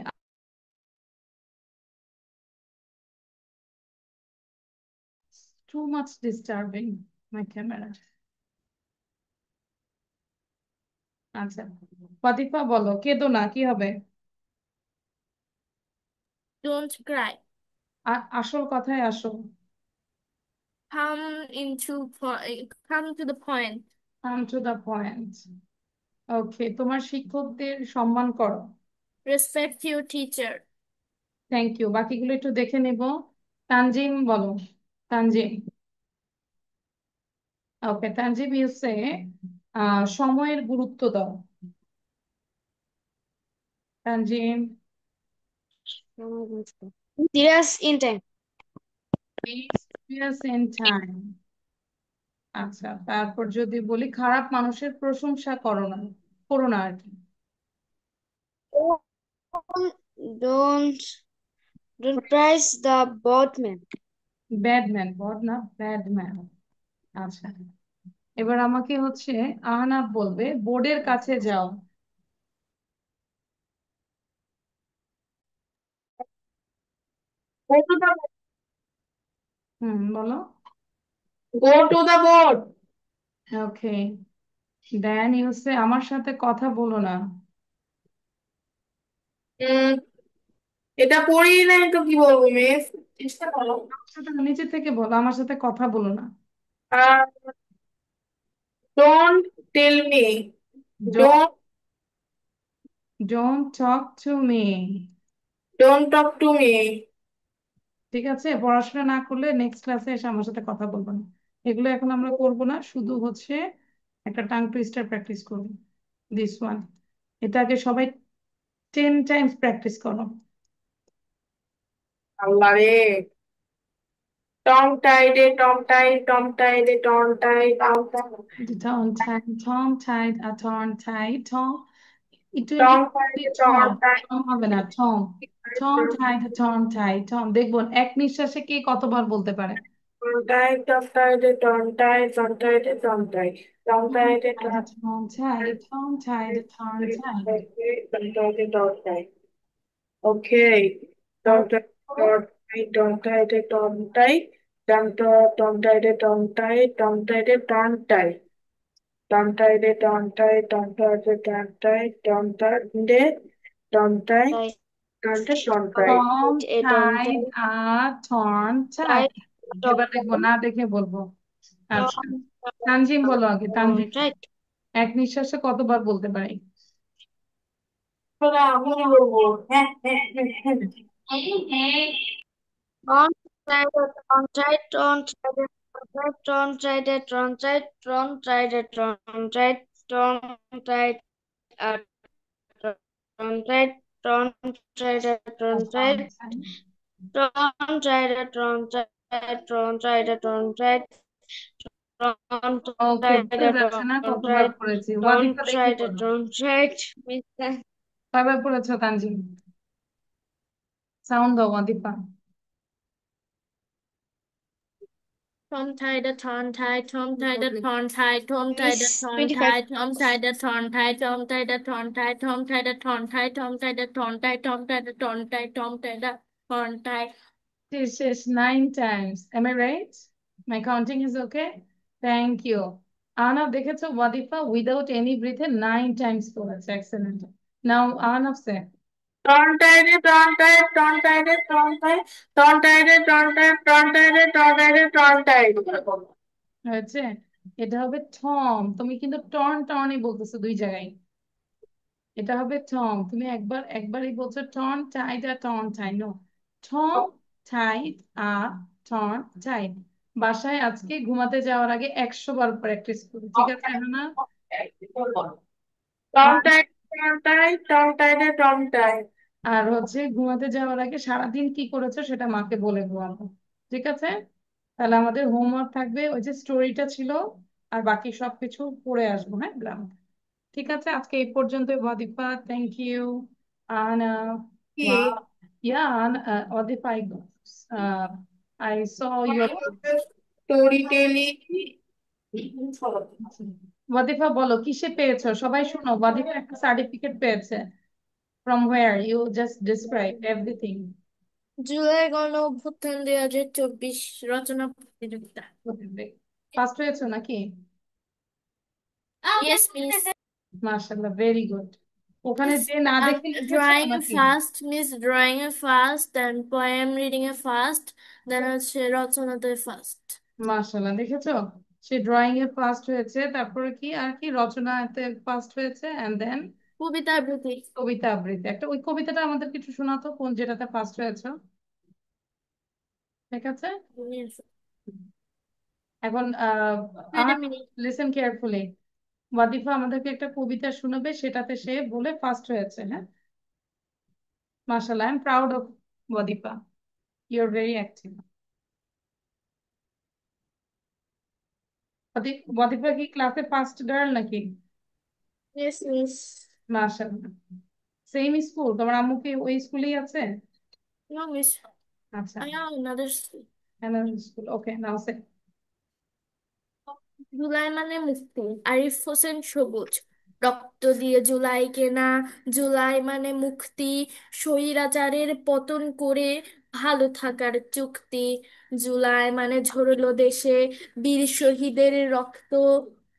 too much disturbing my camera. আচ্ছা, ফাতিফা বলো, কেঁদো না, কি হবে? Don't cry. আসল কথায় আসো। Come to the point. Come to the point. ওকে, তোমার শিক্ষকদের সম্মান করো। Respect your teacher. Thank you. বাকিগুলো একটু দেখে নিব। তানজিম বলো। তানজিম। ওকে, তানজিম ইউসে সময়ের গুরুত্ব দাও। Tanzim. Serious in time. Experience in time. আচ্ছা, তারপর যদি বলি খারাপ মানুষের প্রশংসা করো না, করো না আর কি। Don't don't praise the boatman. Batman, বদ না, ব্যাডম্যান। আচ্ছা, এবার আমাকে হচ্ছে আহনাফ বলবে বোর্ডের কাছে যাও। Go to the বলো। go to the board. ওকে, দেন ইউসে আমার সাথে কথা বলো না। উম, এটা পড়ি নাই তো কি বলবো মিস? চেষ্টা করো। আমার সাথে নিচে থেকে বলো, আমার সাথে কথা বলো না। Don't tell me. Don't Don't don't talk to me. don't talk to me. ঠিক আছে, পড়াশোনা না করলে নেক্সট ক্লাসে এসে আমার সাথে কথা বলবো না। এগুলো এখন আমরা করব না, শুধু হচ্ছে একটা টাং টুইস্টার প্র্যাকটিস করবো। দিস ওয়ান, এটাকে সবাই 10 টাইমস প্র্যাকটিস করো। আল্লাহ রে। Tongue tied, tongue tied, tongue tied, tongue tied, tongue tied. Tongue tied, tongue tied, a tongue tied, tongue, একটু একটু Tongue tied, tongue, tongue tied. tongue হবে না, tongue, tongue tied, tongue tied, tongue। দেখবো এক নিঃশ্বাসে কে কতবার বলতে পারে। Tongue tied, tongue tied, tongue tied, tongue tied, tongue tied. Tongue Tongue tied, tied, tongue tied, tongue tied, tongue tied। tongue tied, tongue tied. Okay. Tongue tied, তারপর tongue tied, tongue tied, tongue tied. Tongue tied, tongue tied, tongue tied, tongue tied. Tongue tied, tongue tied, tongue tied, tongue tied, tongue tied, tongue tied, Tight, tongue tied, tongue tied. tongue a tongue tied, a tongue tied। tight, এবার দেখবো, না দেখে বলবো। আচ্ছা, tongue Tanzim বলো আগে, Tanzim tight. এক নিঃশ্বাসে কতবার বলতে পারি? বলে আমি বলবো হ্যাঁ হ্যাঁ হ্যাঁ হ্যাঁ হ্যাঁ। Tongue tight, tongue tight, tongue tight, tongue tight, tongue tight, tongue tight, tongue tight, tongue tight, tongue tight, tongue tight, tongue tight, tongue tight, tongue tight, tongue tight, tongue tight, tongue ওকে, tight, বোঝা যাচ্ছে না tongue কতবার tight, পড়েছি। tongue ওয়াদিফা দেখে tight, বলো। tongue tight. Miss কয়বার পড়েছো Tanzim? Sound দাও ওয়াদিফা। Tom tied a ton tied, Tom tied a ton tied, Tom tied a Miss, ton 25. tied, Tom tied a ton tied, Tom tied a ton tied, Tom tied a ton tied, Tom tied a ton tied, Tom tied a ton tied, Tom tied a ton tied. This is 9 times. Am I right? My counting is okay? Thank you. Arnav দেখেছো ওয়াদিফা without any breath 9 times করেছে। Excellent. Now Arnav say. Tontaide, tontaide, tontaide, tontaide, tontaide, tontaide, tontaide, tontaide, tontaide. হয়েছে? এটা হবে Tom. তুমি কিন্তু torn টর্নই বলতেছো দুই জায়গায়। এটা হবে টম। তুমি একবারই বলছো টর্ন টাইড আর টর্ন টাই। নো, টম টাইড আর টর্ন টাইড। বাসায় আজকে ঘুমাতে যাওয়ার আগে 100 বার প্র্যাকটিস করো, ঠিক আছে হানা? আর Tontaide, tontaide, tontaide, tontaide. আর হচ্ছে ঘুমাতে যাওয়ার আগে সারাদিন কি করেছো সেটা মাকে বলে ঘুমাবো, ঠিক আছে? তাহলে আমাদের হোমওয়ার্ক থাকবে ওই যে স্টোরিটা ছিল, আর বাকি সবকিছু পড়ে আসবো, হ্যাঁ গ্রামার। ঠিক আছে, আজকে এই পর্যন্ত। ওয়াদিফা, থ্যাংক ইউ। আনা, wow, yeah, Wadifa, I saw your Storytelling. ওয়াদিফা বলো কিসে পেয়েছো, সবাই শোনো। ওয়াদিফা একটা সার্টিফিকেট পেয়েছে। From where? You just describe everything. July গণ অভ্যুত্থান 2024 রচনা প্রতিযোগিতা। ফার্স্ট হয়েছো নাকি? Yes, miss. মাশাআল্লাহ, ভেরি গুড। ওখানে Miss, যে না দেখে লিখেছো drawing a নাকি? fast, miss drawing a fast, then poem reading a fast, then হচ্ছে রচনাতে ফার্স্ট। মাশাআল্লাহ, দেখেছো? সে ড্রয়িং এ ফার্স্ট হয়েছে, তারপরে কি আর কি রচনাতে ফার্স্ট হয়েছে, এন্ড দেন কবিতা আবৃত্তি। কবিতা আবৃত্তি। একটা ওই কবিতাটা আমাদের কিছু শোনাতো, কোন যেটাতে ফার্স্ট হয়েছে। ঠিক আছে, Yes. এখন Wait a আর minute. Listen carefully. ওয়াদিফা আমাদেরকে একটা কবিতা শোনাবে, সেটাতে সে বলে ফার্স্ট হয়েছে, হ্যাঁ? মাশাআল্লাহ, I am proud of Wadifa, you are very active. Wadifa কি ক্লাসে ফার্স্ট গার্ল নাকি? Yes, miss. মাশাআল্লাহ। সেম স্কুল, তোমার আম্মু কি ওই স্কুলেই আছে? No, miss. আচ্ছা, I have another school. School, okay now say. July মানে মুক্তি। আরিফ হোসেন সবুজ। রক্ত দিয়ে জুলাই কেনা, জুলাই মানে মুক্তি। স্বৈরাচারের পতন করে ভালো থাকার চুক্তি। জুলাই মানে ঝরলো দেশে বীর শহীদের রক্ত।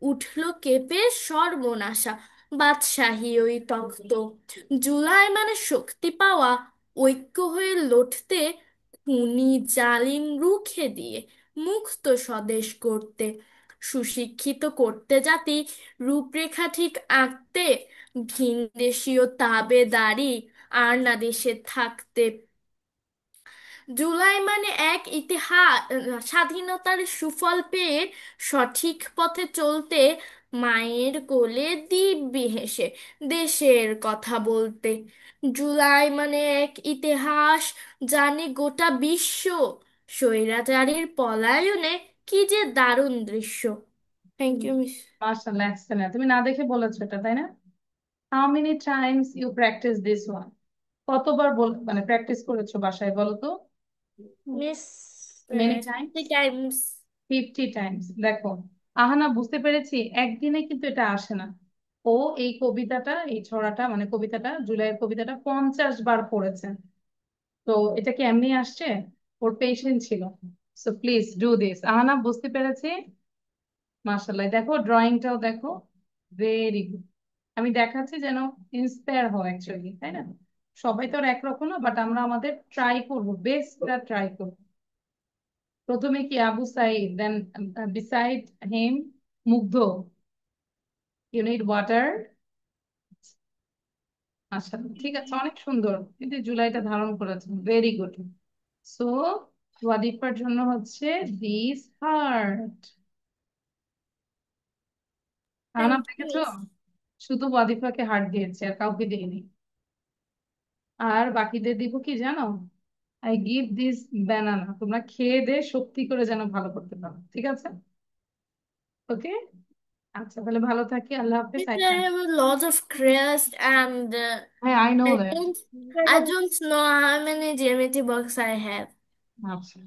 উঠলো কেঁপে সর্বনাশা বাদশাহী ওই তখ্ত। জুলাই মানে শক্তি পাওয়া, ঐক্য হয়ে লড়তে, খুনি জালিম রুখে দিয়ে মুক্ত স্বদেশ করতে, সুশিক্ষিত করতে জাতি, রূপরেখা ঠিক আঁকতে, ভিনদেশীয় তাবেদারি আর না দেশে থাকতে। জুলাই মানে এক ইতিহাস, স্বাধীনতার সুফল পেয়ে সঠিক পথে চলতে, মায়ের কোলে দিব্যি হেসে দেশের কথা বলতে। জুলাই মানে এক ইতিহাস, জানে গোটা বিশ্ব, স্বৈরাচারীর পলায়নে কি যে দারুণ দৃশ্য। Thank you Miss. মাশাআল্লাহ, এক্সেলেন্ট। তুমি না দেখে বলেছো এটা, তাই না? How many times you practise this one? কতবার মানে প্র্যাকটিস করেছো বাসায়, বলো তো? Miss many times. 50 times. 50 times. দেখো আহানা, বুঝতে পেরেছি একদিনে কিন্তু এটা আসে না। ও এই কবিতাটা, এই ছড়াটা মানে কবিতাটা, জুলাইয়ের কবিতাটা 50 বার পড়েছে। তো এটা কি এমনি আসছে? ওর পেশেন্স ছিল। So please do this. Ahana, বুঝতে পেরেছি। মাশাআল্লাহ, দেখো ড্রয়িংটাও দেখো, ভেরি গুড। আমি দেখাচ্ছি যেন ইন্সপায়ার হয় অ্যাকচুয়ালি, তাই না? সবাই তো আর একরকম না, বাট আমরা আমাদের ট্রাই করবো, বেস্টটা ট্রাই করবো। প্রথমে কি আবু সাইদ, দেন বিসাইড হিম মুগ্ধ, ইউ নিড ওয়াটার। আচ্ছা, ঠিক আছে, অনেক সুন্দর কিন্তু জুলাইটা ধারণ করেছে, ভেরি গুড। সো ওয়াদিফার জন্য হচ্ছে this heart. Anam thank you দেখেছো? মিস। শুধু ওয়াদিফাকে হার্ট দিয়েছে, আর কাউকে দিইনি। আর বাকিদের দিব কি জানো? আই গিভ দিস ব্যানানা, তোমরা খেয়ে দে শক্তি করে যেন ভালো করতে পারো, ঠিক আছে? ওকে, আচ্ছা, তাহলে ভালো থাকি, আল্লাহ হাফিজ। But I have a lot of crayons and হ্যাঁ, I know I that. don't I don't know how many geometry box I have. আচ্ছা,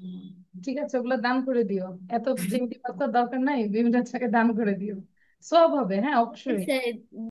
ঠিক আছে, ওগুলো দান করে দিও। এত জ্যামিতি পাতার দরকার নাই, বিভিন্ন জায়গায় দান করে দিও, সব হবে। হ্যাঁ, অবশ্যই। I said